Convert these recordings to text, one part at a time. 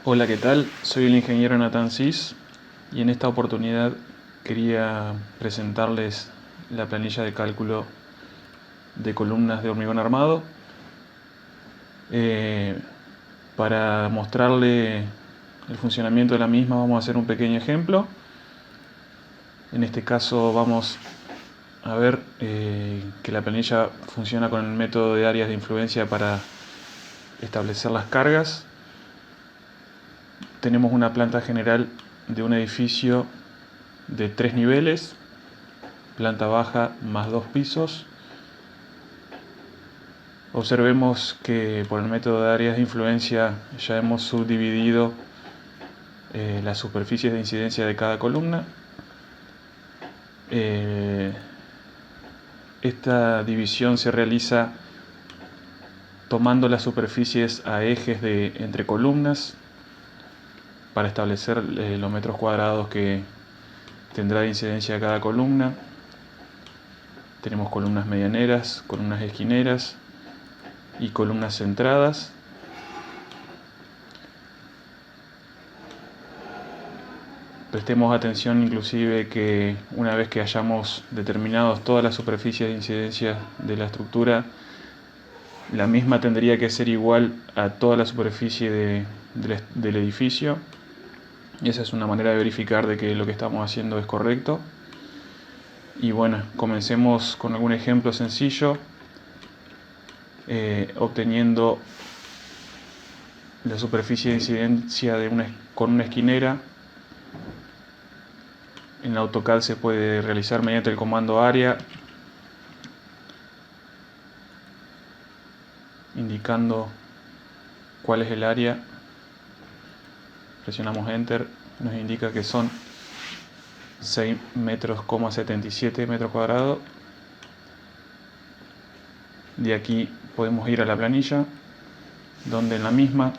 Hola, ¿qué tal? Soy el ingeniero Nathan Cis y en esta oportunidad quería presentarles la planilla de cálculo de columnas de hormigón armado. Eh, para mostrarle el funcionamiento de la misma vamos a hacer un pequeño ejemplo. En este caso vamos a ver que la planilla funciona con el método de áreas de influencia para establecer las cargas. Tenemos una planta general de un edificio de 3 niveles, planta baja más 2 pisos. Observemos que por el método de áreas de influencia ya hemos subdividido las superficies de incidencia de cada columna. Esta división se realiza tomando las superficies a ejes entre columnas para establecer los metros cuadrados que tendrá de incidencia cada columna. Tenemos columnas medianeras, columnas esquineras y columnas centradas. Prestemos atención inclusive que una vez que hayamos determinado todas las superficies de incidencia de la estructura, la misma tendría que ser igual a toda la superficie del edificio. Y esa es una manera de verificar de que lo que estamos haciendo es correcto. Y bueno, comencemos con algún ejemplo sencillo, obteniendo la superficie de incidencia con una esquinera. En AutoCAD se puede realizar mediante el comando área, indicando cuál es el área. Presionamos Enter, nos indica que son 6,77 metros cuadrados. De aquí podemos ir a la planilla, donde en la misma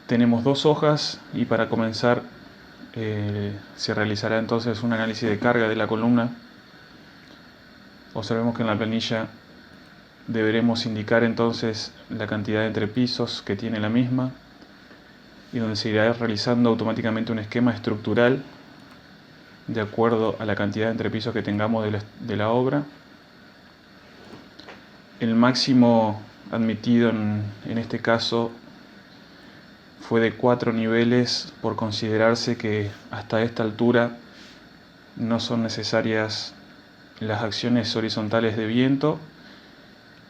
tenemos dos hojas y para comenzar se realizará entonces un análisis de carga de la columna. Observemos que en la planilla deberemos indicar entonces la cantidad de entrepisos que tiene la misma y donde se irá realizando automáticamente un esquema estructural de acuerdo a la cantidad de entrepisos que tengamos de la obra. El máximo admitido en este caso fue de 4 niveles por considerarse que hasta esta altura no son necesarias las acciones horizontales de viento,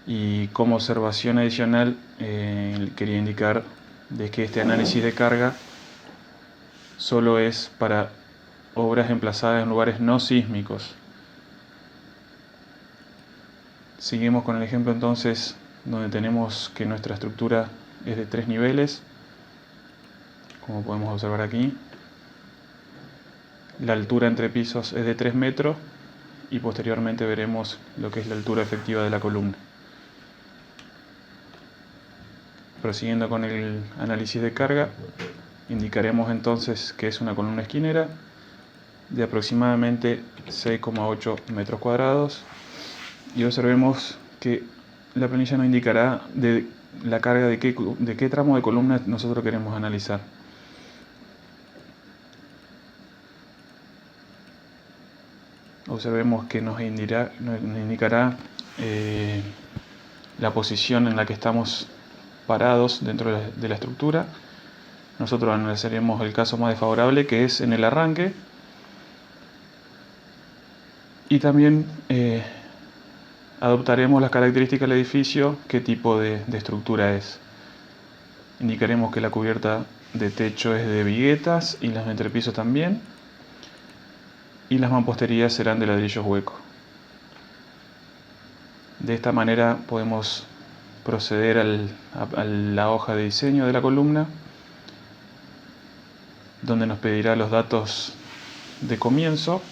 y como observación adicional quería indicar de que este análisis de carga solo es para obras emplazadas en lugares no sísmicos. Seguimos con el ejemplo entonces donde tenemos que nuestra estructura es de 3 niveles, como podemos observar aquí. La altura entre pisos es de 3 metros y posteriormente veremos lo que es la altura efectiva de la columna. Prosiguiendo con el análisis de carga, indicaremos entonces que es una columna esquinera de aproximadamente 6,8 metros cuadrados y observemos que la planilla nos indicará de la carga de qué tramo de columna nosotros queremos analizar. Observemos que nos indicará la posición en la que estamos parados dentro de la estructura. Nosotros analizaremos el caso más desfavorable, que es en el arranque, y también adoptaremos las características del edificio, qué tipo de estructura es. Indicaremos que la cubierta de techo es de viguetas y las de entrepiso también, y las mamposterías serán de ladrillos huecos. De esta manera podemos proceder a la hoja de diseño de la columna, donde nos pedirá los datos de comienzo,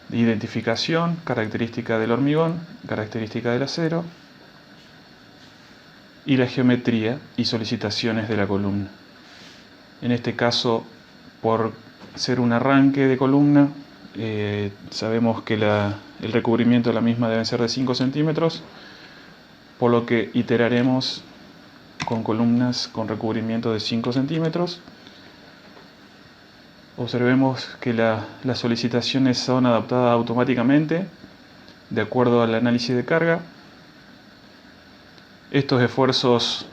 de identificación, característica del hormigón, característica del acero, y la geometría y solicitaciones de la columna. En este caso, por ser un arranque de columna, sabemos que el recubrimiento de la misma debe ser de 5 centímetros, por lo que iteraremos con columnas con recubrimiento de 5 centímetros. Observemos que las solicitaciones son adaptadas automáticamente de acuerdo al análisis de carga. Estos esfuerzos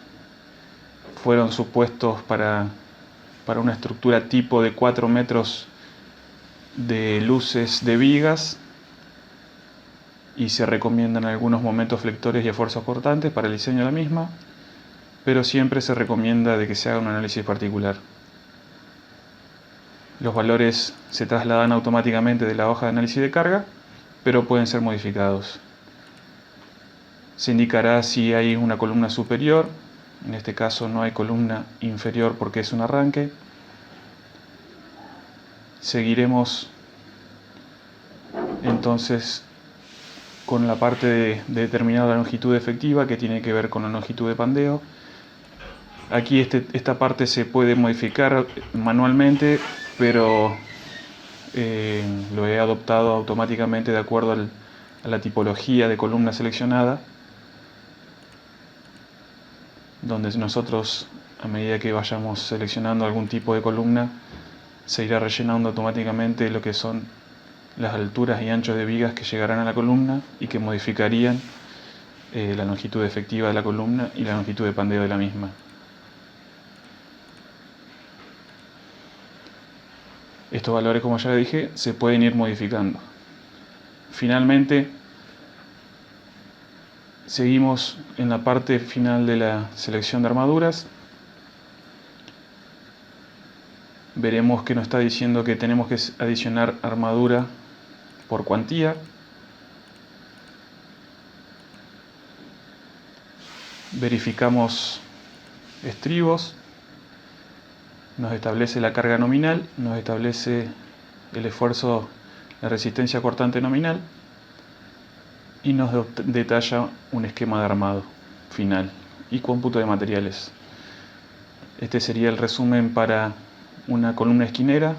fueron supuestos para una estructura tipo de 4 metros de luces de vigas, y se recomiendan algunos momentos flectores y esfuerzos cortantes para el diseño de la misma, pero siempre se recomienda de que se haga un análisis particular. Los valores se trasladan automáticamente de la hoja de análisis de carga, pero pueden ser modificados. Se indicará si hay una columna superior, en este caso no hay columna inferior porque es un arranque. Seguiremos entonces con la parte de determinar la longitud efectiva, que tiene que ver con la longitud de pandeo. Aquí esta parte se puede modificar manualmente, pero lo he adoptado automáticamente de acuerdo a la tipología de columna seleccionada, donde nosotros, a medida que vayamos seleccionando algún tipo de columna, se irá rellenando automáticamente lo que son las alturas y anchos de vigas que llegarán a la columna y que modificarían la longitud efectiva de la columna y la longitud de pandeo de la misma. Estos valores, como ya le dije, se pueden ir modificando. Finalmente, seguimos en la parte final de la selección de armaduras. Veremos que nos está diciendo que tenemos que adicionar armadura por cuantía. Verificamos estribos, nos establece la carga nominal, nos establece el esfuerzo, la resistencia cortante nominal, y nos detalla un esquema de armado final y cómputo de materiales. Este sería el resumen para una columna esquinera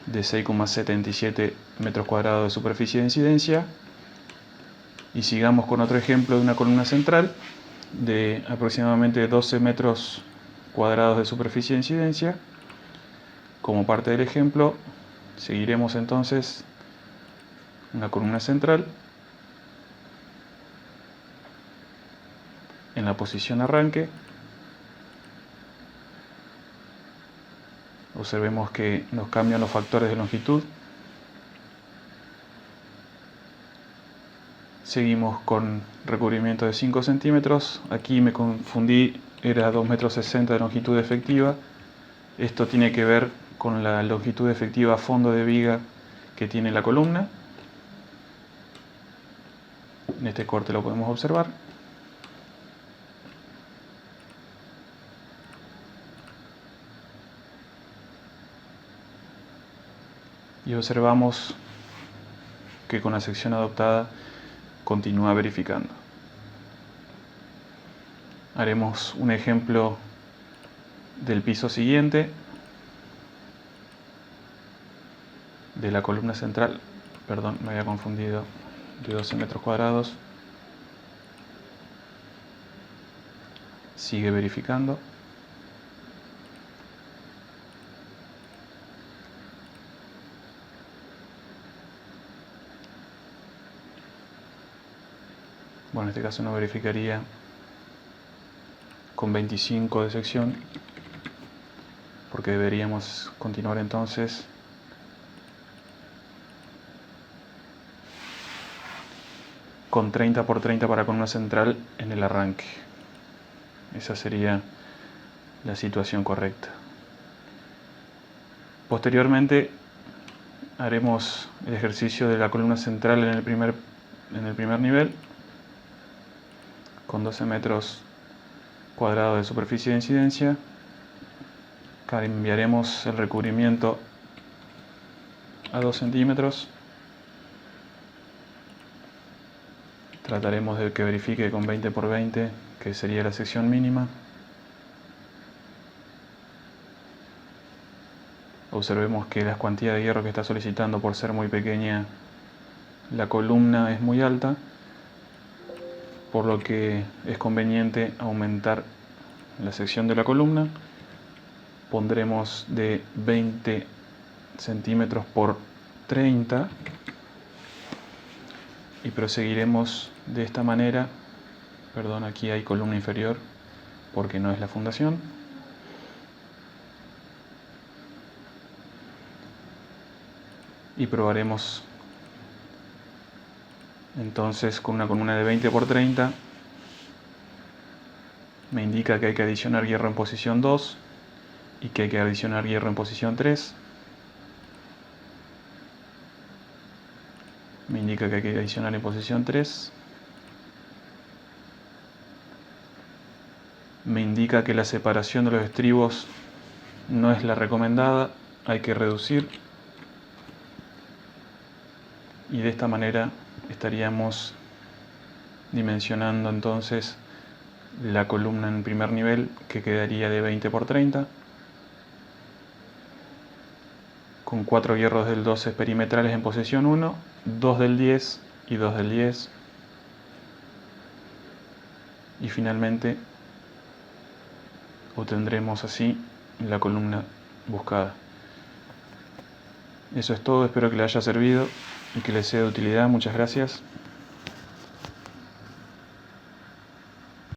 de 6,77 metros cuadrados de superficie de incidencia. Y sigamos con otro ejemplo de una columna central de aproximadamente 12 metros cuadrados de superficie de incidencia. Como parte del ejemplo, seguiremos entonces una columna central en la posición arranque. Observemos que nos cambian los factores de longitud. Seguimos con recubrimiento de 5 centímetros. Aquí me confundí, era 2,60 metros de longitud efectiva. Esto tiene que ver con la longitud efectiva fondo de viga que tiene la columna. En este corte lo podemos observar. Y observamos que con la sección adoptada continúa verificando. Haremos un ejemplo del piso siguiente, de la columna central, perdón, me había confundido, de 12 metros cuadrados. Sigue verificando. Bueno, en este caso no verificaría con 25 de sección, porque deberíamos continuar entonces con 30 por 30 para columna central en el arranque. Esa sería la situación correcta. Posteriormente haremos el ejercicio de la columna central en el primer nivel, con 12 metros cuadrados de superficie de incidencia. Cambiaremos el recubrimiento a 2 centímetros. Trataremos de que verifique con 20 por 20, que sería la sección mínima. Observemos que la cantidad de hierro que está solicitando, por ser muy pequeña la columna, es muy alta. por lo que es conveniente aumentar la sección de la columna. Pondremos de 20 centímetros por 30 y proseguiremos de esta manera. Perdón, aquí hay columna inferior porque no es la fundación. Y probaremos entonces con una columna de 20 por 30. Me indica que hay que adicionar hierro en posición 2 y que hay que adicionar hierro en posición 3. Me indica que hay que adicionar en posición 3. Me indica que la separación de los estribos no es la recomendada, hay que reducir. Y de esta manera estaríamos dimensionando entonces la columna en primer nivel, que quedaría de 20 por 30, con 4 hierros del 12 perimetrales en posición 1, 2 del 10 y 2 del 10. Y finalmente obtendremos así la columna buscada. Eso es todo, espero que les haya servido y que les sea de utilidad. Muchas gracias.